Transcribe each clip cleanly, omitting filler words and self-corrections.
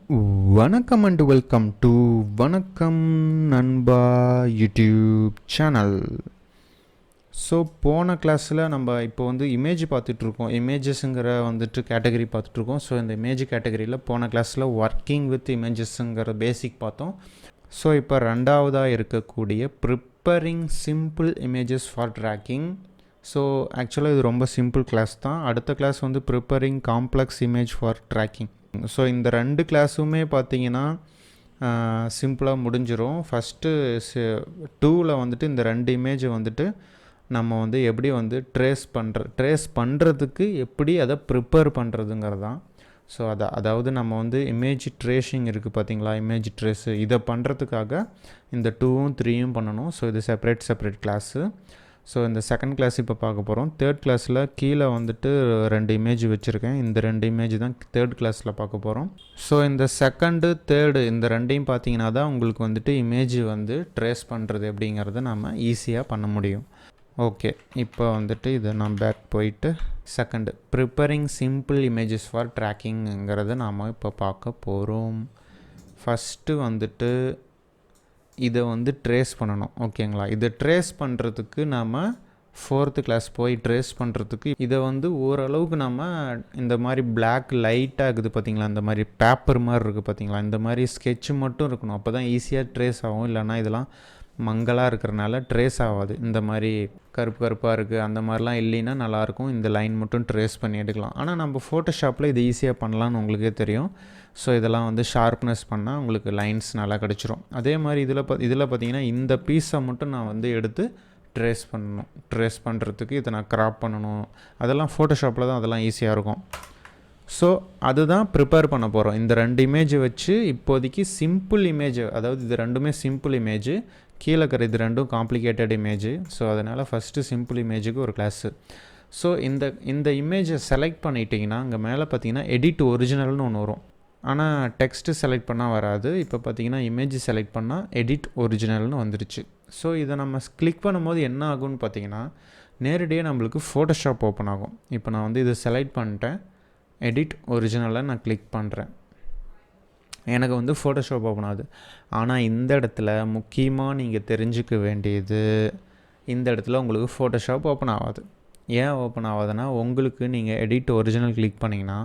வணக்கம் and welcome to வணக்கம் நண்பா யூடியூப் சேனல். ஸோ போன கிளாஸில் நம்ம இப்போ இமேஜ் பார்த்துட்ருக்கோம். இமேஜஸ்ங்கிற கேட்டகரி பார்த்துட்ருக்கோம். ஸோ இந்த இமேஜ் கேட்டகரியில் போன கிளாஸில் ஒர்க்கிங் வித் இமேஜஸ்ங்கிற பேசிக் பார்த்தோம். ஸோ இப்போ ரெண்டாவதாக இருக்கக்கூடிய preparing simple images for tracking. So ஆக்சுவலாக இது ரொம்ப சிம்பிள் கிளாஸ் தான். அடுத்த class preparing complex image for tracking. So இந்த ரெண்டு கிளாஸுமே பார்த்தீங்கன்னா சிம்பிளாக முடிஞ்சிடும். ஃபஸ்ட்டு 2ல் இந்த ரெண்டு இமேஜை நம்ம எப்படி ட்ரேஸ் பண்ணுறதுக்கு எப்படி அதை ப்ரிப்பேர் பண்ணுறதுங்கிறது தான். ஸோ அதாவது நம்ம இமேஜ் ட்ரேஷிங் இருக்குது பார்த்தீங்களா, இமேஜ் ட்ரேஸு, இதை பண்ணுறதுக்காக இந்த 2ம் 3யும் பண்ணணும். ஸோ இது செப்பரேட் கிளாஸு. ஸோ இந்த செகண்ட் கிளாஸ் இப்போ பார்க்க போகிறோம். தேர்ட் கிளாஸில் கீழே 2 இமேஜ் வச்சுருக்கேன். இந்த 2 இமேஜ் தான் தேர்ட் கிளாஸில் பார்க்க போகிறோம். ஸோ இந்த செகண்டு தேர்டு இந்த ரெண்டையும் பார்த்தீங்கன்னா தான் உங்களுக்கு இமேஜ் ட்ரேஸ் பண்ணுறது எப்படிங்கிறத நம்ம ஈஸியாக பண்ண முடியும். ஓகே, இப்போ இதை நான் பேக் போயிட்டு second preparing simple images for ட்ராக்கிங்கிறத நாம் இப்போ பார்க்க போகிறோம். ஃபஸ்ட்டு இதை ட்ரேஸ் பண்ணணும். ஓகேங்களா, இதை ட்ரேஸ் பண்ணுறதுக்கு நாம் 4th கிளாஸ் போய் ட்ரேஸ் பண்ணுறதுக்கு இதை ஓரளவுக்கு நம்ம இந்த மாதிரி பிளாக் லைட்டாக இருக்குது பார்த்தீங்களா, இந்த மாதிரி பேப்பர் மாதிரி இருக்குது பார்த்தீங்களா, இந்த மாதிரி ஸ்கெட்சு மட்டும் இருக்கணும். அப்போ தான் ஈஸியாக ட்ரேஸ் ஆகும். இல்லைனா இதெல்லாம் மங்கலாக இருக்கிறனால ட்ரேஸ் ஆகாது. இந்த மாதிரி கருப்பாக இருக்குது அந்த மாதிரிலாம் இல்லைன்னா நல்லாயிருக்கும். இந்த லைன் மட்டும் ட்ரேஸ் பண்ணி எடுக்கலாம். ஆனால் நம்ம ஃபோட்டோஷாப்பில் இது ஈஸியாக பண்ணலான்னு உங்களுக்கே தெரியும். ஸோ இதெல்லாம் ஷார்ப்னஸ் பண்ணால் உங்களுக்கு லைன்ஸ் நல்லா கிடச்சிரும். அதே மாதிரி இதில் பார்த்தீங்கன்னா இந்த பீஸை மட்டும் நான் எடுத்து ட்ரேஸ் பண்ணணும். ட்ரேஸ் பண்ணுறதுக்கு இதை நான் க்ராப் பண்ணணும். அதெல்லாம் ஃபோட்டோஷாப்பில் தான் அதெல்லாம் ஈஸியாக இருக்கும். ஸோ அதுதான் ப்ரிப்பேர் பண்ண போகிறோம். இந்த 2 இமேஜ் வச்சு இப்போதைக்கு சிம்பிள் இமேஜ், அதாவது இது ரெண்டுமே சிம்பிள் இமேஜ், கீழே இருக்கிற இது ரெண்டும் காம்ப்ளிகேட்டட் இமேஜ். ஸோ அதனால் ஃபஸ்ட்டு சிம்பிள் இமேஜுக்கு ஒரு கிளாஸு. ஸோ இந்த இமேஜை செலக்ட் பண்ணிட்டீங்கன்னா அங்கே மேலே பார்த்தீங்கன்னா எடிட் ஒரிஜினல்னு ஒன்று வரும். ஆனால் டெக்ஸ்ட்டு செலக்ட் பண்ணால் வராது. இப்போ பார்த்தீங்கன்னா இமேஜ் செலக்ட் பண்ணால் எடிட் ஒரிஜினல்னு வந்துருச்சு. ஸோ இதை நம்ம கிளிக் பண்ணும்போது என்ன ஆகும்னு பார்த்தீங்கன்னா நேரடியாக நம்மளுக்கு ஃபோட்டோஷாப் ஓப்பன் ஆகும். இப்போ நான் இதை செலக்ட் பண்ணிட்டேன், எடிட் ஒரிஜினலை நான் கிளிக் பண்ணுறேன், எனக்கு ஃபோட்டோஷாப் ஓப்பன் ஆகுது. ஆனால் இந்த இடத்துல முக்கியமாக நீங்கள் தெரிஞ்சுக்க வேண்டியது, இந்த இடத்துல உங்களுக்கு ஃபோட்டோஷாப் ஓப்பன் ஆகாது. ஏன் ஓப்பன் ஆகாதுன்னா உங்களுக்கு நீங்கள் எடிட் ஒரிஜினல் கிளிக் பண்ணிங்கன்னா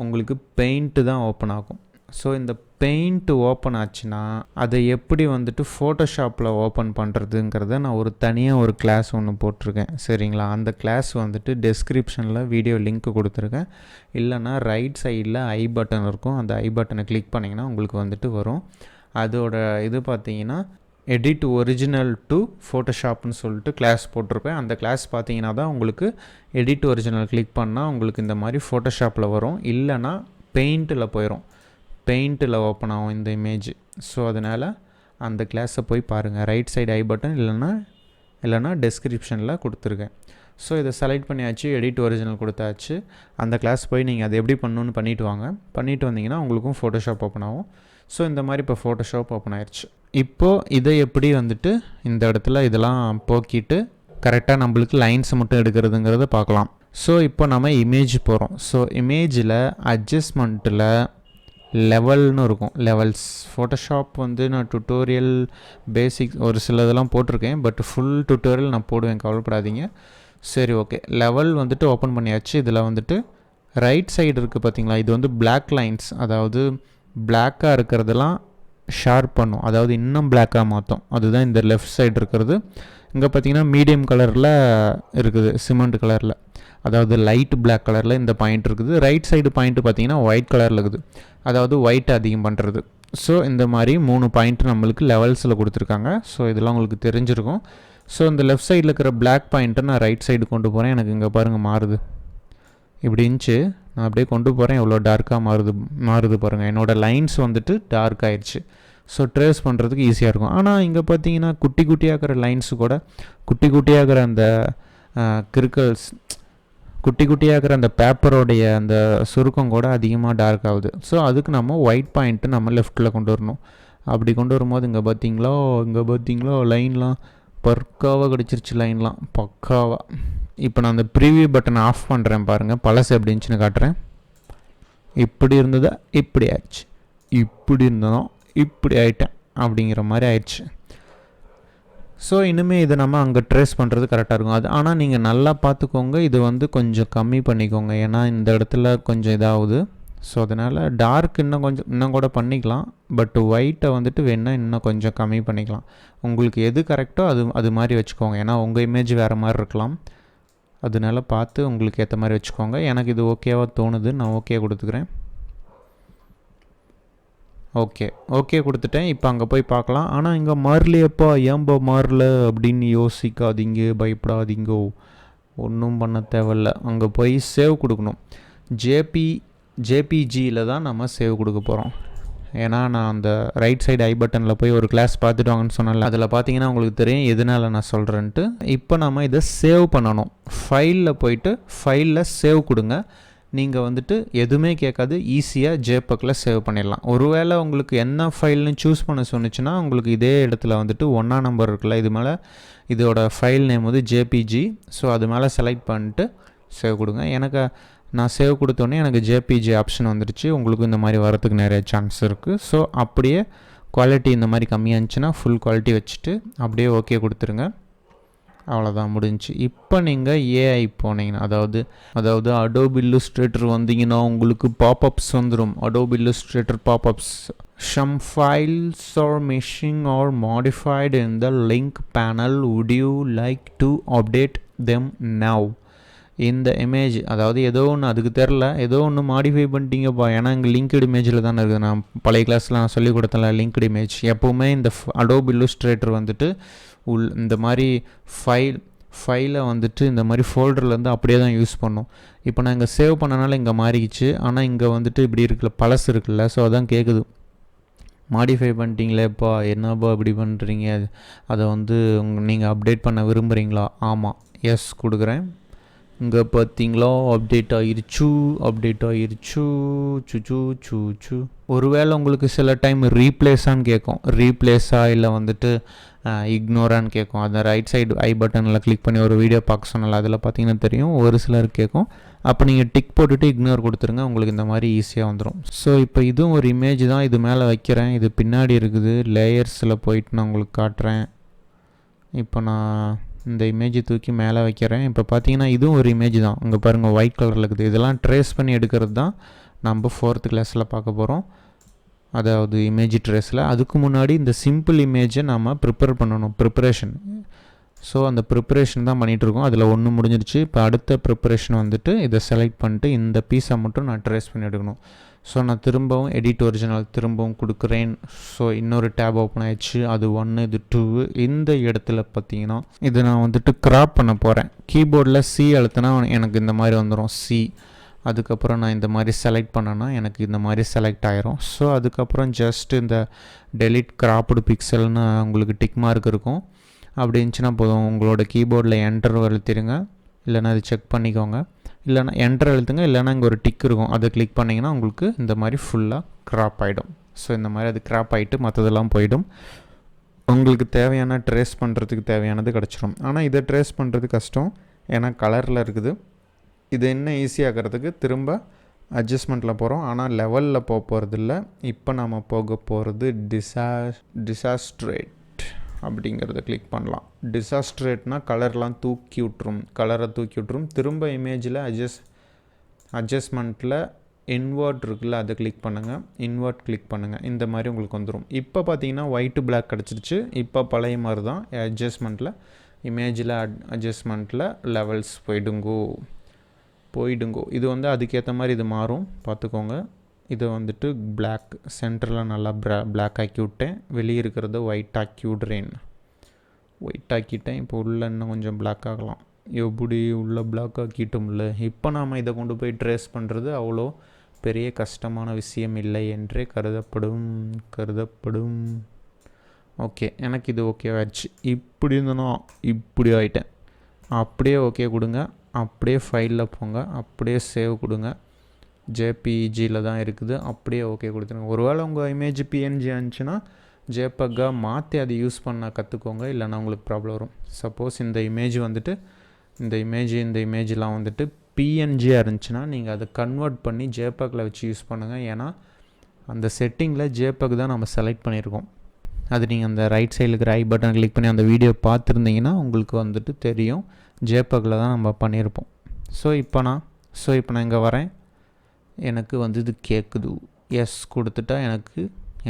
உங்களுக்கு பெயிண்ட்டு தான் ஓப்பன் ஆகும். ஸோ இந்த பெயிண்ட்டு ஓப்பன் ஆச்சுன்னா அதை எப்படி ஃபோட்டோஷாப்பில் ஓப்பன் பண்ணுறதுங்கிறத நான் தனியாக ஒரு கிளாஸ் ஒன்று போட்டிருக்கேன். சரிங்களா, அந்த கிளாஸ் டெஸ்கிரிப்ஷனில் வீடியோ லிங்க் கொடுத்துருக்கேன். இல்லைனா ரைட் சைடில் ஐ பட்டன் இருக்கும், அந்த ஐ பட்டனை கிளிக் பண்ணிங்கன்னா உங்களுக்கு வரும். அதோட இது பார்த்தீங்கன்னா எடிட் ஒரிஜினல் டு ஃபோட்டோஷாப்னு சொல்லிட்டு கிளாஸ் போட்டிருப்பேன். அந்த கிளாஸ் பார்த்தீங்கன்னா தான் உங்களுக்கு எடிட் ஒரிஜினல் கிளிக் பண்ணால் உங்களுக்கு இந்த மாதிரி ஃபோட்டோஷாப்பில் வரும். இல்லைனா பெயிண்ட்டில் போயிடும், பெயிண்ட்டில் ஓப்பன் ஆகும் இந்த இமேஜ். ஸோ அதனால் அந்த கிளாஸை போய் பாருங்கள். ரைட் சைடு ஐ பட்டன் இல்லைனா டெஸ்கிரிப்ஷனில் கொடுத்துருக்கேன். ஸோ இதை செலக்ட் பண்ணியாச்சு, எடிட் ஒரிஜினல் கொடுத்தாச்சு. அந்த கிளாஸ் போய் நீங்கள் அதை எப்படி பண்ணணுன்னு பண்ணிவிட்டு வாங்க. பண்ணிவிட்டு வந்தீங்கன்னா உங்களுக்கும் ஃபோட்டோஷாப் ஓப்பன் ஆகும். ஸோ இந்த மாதிரி இப்போ ஃபோட்டோஷாப் ஓப்பன் ஆயிடுச்சு. இப்போது இதை எப்படி இந்த இடத்துல இதெல்லாம் போக்கிட்டு கரெக்டாக நம்மளுக்கு லைன்ஸ் மட்டும் எடுக்கிறதுங்கிறத பார்க்கலாம். ஸோ இப்போ நம்ம இமேஜ் போகிறோம். ஸோ இமேஜில் அட்ஜஸ்ட்மெண்ட்டில் லெவல்னு இருக்கும், லெவல்ஸ். ஃபோட்டோஷாப் நான் டுட்டோரியல் பேசிக்ஸ் ஒரு சில இதெல்லாம் போட்டிருக்கேன், பட் ஃபுல் டுட்டோரியல் நான் போடுவேன், கவலைப்படாதீங்க. சரி, ஓகே. லெவல் ஓப்பன் பண்ணியாச்சு. இதில் ரைட் சைடு இருக்குது பார்த்தீங்களா, இது பிளாக் லைன்ஸ், அதாவது பிளாக்காக இருக்கிறதெல்லாம் ஷார்ப் பண்ணும், அதாவது இன்னும் பிளாக்காக மாற்றும். அதுதான் இந்த லெஃப்ட் சைடு இருக்கிறது. இங்கே பார்த்தீங்கன்னா மீடியம் கலரில் இருக்குது, சிமெண்ட் கலரில், அதாவது லைட் பிளாக் கலரில் இந்த பாயிண்ட் இருக்குது. ரைட் சைடு பாயிண்ட்டு பார்த்தீங்கன்னா ஒயிட் கலரில் இருக்குது, அதாவது ஒயிட் அதிகம் பண்ணுறது. ஸோ இந்த மாதிரி 3 பாயிண்ட் நம்மளுக்கு லெவல்ஸில் கொடுத்துருக்காங்க. ஸோ இதெல்லாம் உங்களுக்கு தெரிஞ்சிருக்கும். ஸோ இந்த லெஃப்ட் சைடில் இருக்கிற பிளாக் பாயிண்ட்டை நான் ரைட் சைடு கொண்டு போகிறேன். எனக்கு இங்கே பாருங்கள் மாறுது, இப்படி இருந்துச்சு. நான் அப்படியே கொண்டு போகிறேன், எவ்வளோ டார்க்காக மாறுது பாருங்கள். என்னோடய லைன்ஸ் டார்க் ஆயிடுச்சு. ஸோ ட்ரேஸ் பண்ணுறதுக்கு ஈஸியாக இருக்கும். ஆனால் இங்கே பார்த்தீங்கன்னா குட்டி குட்டியாகிற லைன்ஸு கூட, குட்டி குட்டியாகிற அந்த கிரிக்கல்ஸ், குட்டி குட்டியாகிற அந்த பேப்பரோடைய அந்த சுருக்கம் கூட அதிகமாக டார்க் ஆகுது. ஸோ அதுக்கு நம்ம ஒயிட் பாயிண்ட்டு நம்ம லெஃப்ட்டில் கொண்டு வரணும். அப்படி கொண்டு வரும்போது இங்கே பார்த்தீங்களோ லைன்லாம் பர்க்காவாக கிடச்சிருச்சு, லைன்லாம் பக்காவாக. இப்போ நான் அந்த ப்ரீவியூ பட்டனை ஆஃப் பண்ணுறேன் பாருங்கள், பழசு எப்படி இருந்துச்சுன்னு காட்டுறேன். இப்படி இருந்ததா இப்படி ஆச்சு. இப்படி இருந்தோம் இப்படி ஆகிட்டேன் அப்படிங்கிற மாதிரி ஆயிடுச்சு. ஸோ இனிமேல் இதை நம்ம அங்கே ட்ரேஸ் பண்ணுறது கரெக்டாக இருக்கும். அது ஆனால் நீங்கள் நல்லா பார்த்துக்கோங்க, இது வந்து கொஞ்சம் கம்மி பண்ணிக்கோங்க, ஏன்னா இந்த இடத்துல கொஞ்சம் இதாகுது. ஸோ அதனால் டார்க் இன்னும் கூட பண்ணிக்கலாம், பட் ஒயிட்டை வந்துட்டு வேணால் இன்னும் கொஞ்சம் கம்மி பண்ணிக்கலாம். உங்களுக்கு எது கரெக்டோ அது மாதிரி வச்சுக்கோங்க, ஏன்னா உங்கள் இமேஜ் வேறு மாதிரி இருக்கலாம். அதனால பார்த்து உங்களுக்கு ஏற்ற மாதிரி வச்சுக்கோங்க. எனக்கு இது ஓகேவாக தோணுது, நான் ஓகே கொடுத்துக்கிறேன். ஓகே கொடுத்துட்டேன். இப்போ அங்கே போய் பார்க்கலாம். ஆனால் இங்கே மாறலையப்பா, ஏன்பா மாறல அப்படின்னு யோசிக்காதீங்க, பயப்படாதீங்கோ, ஒன்றும் பண்ண தேவையில்ல. அங்கே போய் சேவ் கொடுக்கணும். ஜேபிஜியில் தான் நம்ம சேவ் கொடுக்க போகிறோம். ஏன்னா நான் அந்த ரைட் சைடு ஐ பட்டனில் போய் ஒரு கிளாஸ் பார்த்துட்டு வாங்கன்னு சொன்னால, அதில் பார்த்தீங்கன்னா உங்களுக்கு தெரியும் எதனால் நான் சொல்கிறேன்ட்டு. இப்போ நம்ம இதை சேவ் பண்ணணும். ஃபைலில் போயிட்டு ஃபைலில் சேவ் கொடுங்க. நீங்கள் வந்துட்டு எதுவுமே கேட்காது, ஈஸியாக ஜேபக்கில் சேவ் பண்ணிடலாம். ஒருவேளை உங்களுக்கு என்ன ஃபைல்னு சூஸ் பண்ண சொன்னிச்சுன்னா உங்களுக்கு இதே இடத்துல வந்துட்டு 1 நம்பர் இருக்குல்ல, இது மேலே இதோட ஃபைல் நேம் வந்து ஜேபிஜி. ஸோ அது மேலே செலக்ட் பண்ணிட்டு சேவ் கொடுங்க. நான் சேவ் கொடுத்தோன்னே எனக்கு ஜேபிஜி ஆப்ஷன் வந்துடுச்சு. உங்களுக்கு இந்த மாதிரி வரதுக்கு நிறைய சான்ஸ் இருக்குது. ஸோ அப்படியே குவாலிட்டி இந்த மாதிரி கம்மியாக இருந்துச்சுன்னா ஃபுல் குவாலிட்டி வச்சுட்டு அப்படியே ஓகே கொடுத்துருங்க. அவ்வளோதான், முடிஞ்சு. இப்போ நீங்கள் ஏஐ போனீங்கன்னா, அதாவது Adobe Illustrator வந்தீங்கன்னா உங்களுக்கு பாப்அப்ஸ் வந்துடும். Adobe Illustrator pop-ups. Some files are missing or modified in the link panel. Would you like to update them now? இந்த இமேஜ், அதாவது ஏதோ ஒன்று அதுக்கு தெரில, ஏதோ ஒன்று மாடிஃபை பண்ணிட்டீங்கப்பா, ஏன்னா இங்கே லிங்க்டு இமேஜில் தானே இருக்குது. நான் பழைய கிளாஸில் நான் சொல்லிக் கொடுத்தல லிங்க்டு இமேஜ். எப்போவுமே இந்த Adobe Illustrator வந்துட்டு இந்த மாதிரி ஃபைலை வந்துட்டு இந்த மாதிரி ஃபோல்டர்லேருந்து அப்படியே தான் யூஸ் பண்ணோம். இப்போ நான் இங்கே சேவ் பண்ணனால இங்கே மாறிக்கிச்சு, ஆனால் இங்கே வந்துட்டு இப்படி இருக்குல்ல, பழசு இருக்குல்ல, ஸோ அதான் கேட்குது, மாடிஃபை பண்ணிட்டீங்களேப்பா, என்னப்பா இப்படி பண்ணுறீங்க, அதை வந்து நீங்கள் அப்டேட் பண்ண விரும்புகிறீங்களா? ஆமாம், எஸ் கொடுக்குறேன். இங்கே பார்த்தீங்களா, அப்டேட் ஆகிருச்சு. சூ. ஒருவேளை உங்களுக்கு சில டைம் ரீப்ளேஸான்னு கேட்கும், ரீப்ளேஸா இல்லை வந்துட்டு இக்னோரான்னு கேட்கும். அந்த ரைட் சைடு ஐ பட்டனில் கிளிக் பண்ணி ஒரு வீடியோ பார்க்க சொன்னால அதில் பார்த்தீங்கன்னா தெரியும், ஒரு சிலருக்கு கேட்கும். அப்போ நீங்கள் டிக் போட்டுட்டு இக்னோர் கொடுத்துருங்க, உங்களுக்கு இந்த மாதிரி ஈஸியாக வந்துடும். ஸோ இப்போ இதுவும் ஒரு இமேஜ் தான், இது மேலே வைக்கிறேன், இது பின்னாடி இருக்குது. லேயர்ஸில் போயிட்டு நான் உங்களுக்கு காட்டுறேன். இப்போ நான் இந்த இமேஜை தூக்கி மேலே வைக்கிறேன். இப்போ பார்த்தீங்கன்னா இதுவும் ஒரு இமேஜ் தான், இங்கே பாருங்கள் ஒயிட் கலரில் இருக்குது. இதெல்லாம் ட்ரேஸ் பண்ணி எடுக்கிறது தான் நம்ம 4th கிளாஸில் பார்க்க போகிறோம், அதாவது இமேஜ் ட்ரேஸில். அதுக்கு முன்னாடி இந்த சிம்பிள் இமேஜை நம்ம ப்ரிப்பேர் பண்ணணும், ப்ரிப்பரேஷன். ஸோ அந்த ப்ரிப்பரேஷன் தான் பண்ணிகிட்ருக்கோம். அதில் ஒன்று முடிஞ்சிருச்சு. இப்போ அடுத்த ப்ரிப்பரேஷன் வந்துட்டு இதை செலக்ட் பண்ணிட்டு இந்த பீஸை மட்டும் நான் ட்ரேஸ் பண்ணி எடுக்கணும். ஸோ நான் திரும்பவும் எடிட் ஒரிஜினல் திரும்பவும் கொடுக்குறேன். ஸோ இன்னொரு டேப் ஓப்பன் ஆயிடுச்சு, அது 1 இது 2. இந்த இடத்துல பார்த்தீங்கன்னா இதை நான் வந்துட்டு கிராப் பண்ண போகிறேன். கீபோர்டில் சி அழுத்தினா எனக்கு இந்த மாதிரி வந்துடும், சி. அதுக்கப்புறம் நான் இந்த மாதிரி செலக்ட் பண்ணேன்னா எனக்கு இந்த மாதிரி செலக்ட் ஆயிரும். ஸோ அதுக்கப்புறம் ஜஸ்ட் இந்த டெலிட் கிராப்டு பிக்சல்னு உங்களுக்கு டிக் மார்க் இருக்கும். அப்படி இருந்துச்சுன்னா போதும், உங்களோட கீபோர்டில் என்டர் அழுத்திடுங்க, இல்லைனா அது செக் பண்ணிக்கோங்க. இல்லைனா என்டர் அழுத்துங்க, இல்லைனா இங்கே ஒரு டிக் இருக்கும், அதை கிளிக் பண்ணிங்கன்னா உங்களுக்கு இந்த மாதிரி ஃபுல்லாக க்ராப் ஆகிடும். ஸோ இந்த மாதிரி அது க்ராப் ஆகிட்டு மற்றதெல்லாம் போயிடும். உங்களுக்கு தேவையான ட்ரேஸ் பண்ணுறதுக்கு தேவையானது கிடச்சிரும். ஆனால் இதை ட்ரேஸ் பண்ணுறது கஷ்டம், ஏன்னா கலரில் இருக்குது. இது என்ன ஈஸியாகிறதுக்கு திரும்ப அட்ஜஸ்ட்மெண்ட்டில் போகிறோம், ஆனால் லெவலில் போகிறதில்ல. இப்போ நம்ம போக போகிறது டிசாஸ்ட்ரேட் அப்படிங்கிறத கிளிக் பண்ணலாம். டிசாஸ்ட்ரேட்னா கலர்லாம் தூக்கி விட்ரும். திரும்ப இமேஜில் அட்ஜஸ்ட்மெண்ட்டில் இன்வெர்ட் இருக்குல்ல, அதை கிளிக் பண்ணுங்கள். இன்வெர்ட் கிளிக் பண்ணுங்கள், இந்த மாதிரி உங்களுக்கு வந்துடும். இப்போ பார்த்தீங்கன்னா ஒயிட்டு பிளாக் கிடச்சிருச்சு. இப்போ பழைய மாதிரி தான் அட்ஜஸ்ட்மெண்ட்டில், இமேஜில் அட்ஜஸ்ட்மெண்ட்டில் லெவல்ஸ் போயிடுங்கோ. இது வந்து அதுக்கேற்ற மாதிரி இது மாறும், பார்த்துக்கோங்க. இதை வந்துட்டு பிளாக் சென்டரில் நல்லா பிளாக் ஆக்கி விட்டேன், வெளியே இருக்கிறத ஒயிட் ஆக்கிட்டேன். இப்போ உள்ளே இன்னும் கொஞ்சம் பிளாக் ஆகலாம். எப்படி உள்ள பிளாக் ஆக்கிட்டோம்ல. இப்போ நாம் இதை கொண்டு போய் ட்ரேஸ் பண்ணுறது அவ்வளோ பெரிய கஷ்டமான விஷயம் இல்லை என்றே கருதப்படும். ஓகே, எனக்கு இது ஓகே ஆயிடுச்சு. இப்படி இருந்தனோ இப்படி ஆகிட்டேன். அப்படியே ஓகே கொடுங்க, அப்படியே ஃபைலில் போங்க, அப்படியே சேவ் கொடுங்க. ஜேபிஜியில் தான் இருக்குது, அப்படியே ஓகே கொடுத்துருங்க. ஒருவேளை உங்கள் இமேஜ் பிஎன்ஜி இருந்துச்சுன்னா ஜேபக்காக மாற்றி அதை யூஸ் பண்ண கற்றுக்கோங்க, இல்லைனா உங்களுக்கு ப்ராப்ளம் வரும். சப்போஸ் இந்த இமேஜ் வந்துட்டு இந்த இமேஜெலாம் வந்துட்டு பிஎன்ஜியாக இருந்துச்சுன்னா நீங்கள் அதை கன்வெர்ட் பண்ணி ஜேபக்கில் வச்சு யூஸ் பண்ணுங்கள். ஏன்னா அந்த செட்டிங்கில் JPEG தான் நம்ம செலக்ட் பண்ணியிருக்கோம். அது நீங்கள் அந்த ரைட் சைடில் இருக்கிற ஐ பட்டன் கிளிக் பண்ணி அந்த வீடியோ பார்த்துருந்தீங்கன்னா உங்களுக்கு வந்துட்டு தெரியும். JPEGல தான் நம்ம பண்ணியிருப்போம். ஸோ இப்போ நான் இங்கே வரேன். எனக்கு வந்து இது கேட்குது. எஸ் கொடுத்துட்டா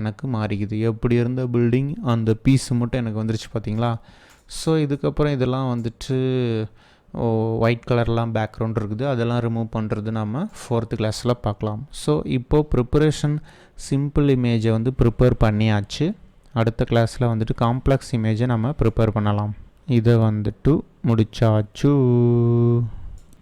எனக்கு மாறிக்குது. எப்படி இருந்த பில்டிங் அந்த பீஸு மட்டும் எனக்கு வந்துருச்சு பார்த்தீங்களா. ஸோ இதுக்கப்புறம் இதெல்லாம் வந்துட்டு ஒயிட் கலர்லாம் பேக்ரவுண்ட் இருக்குது, அதெல்லாம் ரிமூவ் பண்ணுறது நம்ம 4th கிளாஸில் பார்க்கலாம். ஸோ இப்போது ப்ரிப்பரேஷன் சிம்பிள் இமேஜை வந்து ப்ரிப்பேர் பண்ணியாச்சு. அடுத்த கிளாஸில் வந்துட்டு காம்ப்ளெக்ஸ் இமேஜை நம்ம ப்ரிப்பேர் பண்ணலாம். இதை வந்துட்டு முடிச்சாச்சு.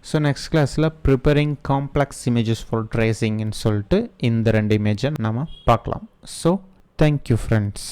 ஸோ நெக்ஸ்ட் கிளாஸில் ப்ரிப்பேரிங் காம்ப்ளெக்ஸ் இமேஜஸ் ஃபார் ட்ரேசிங்னு சொல்லிட்டு இந்த 2 இமேஜை நம்ம பார்க்கலாம். So thank you friends.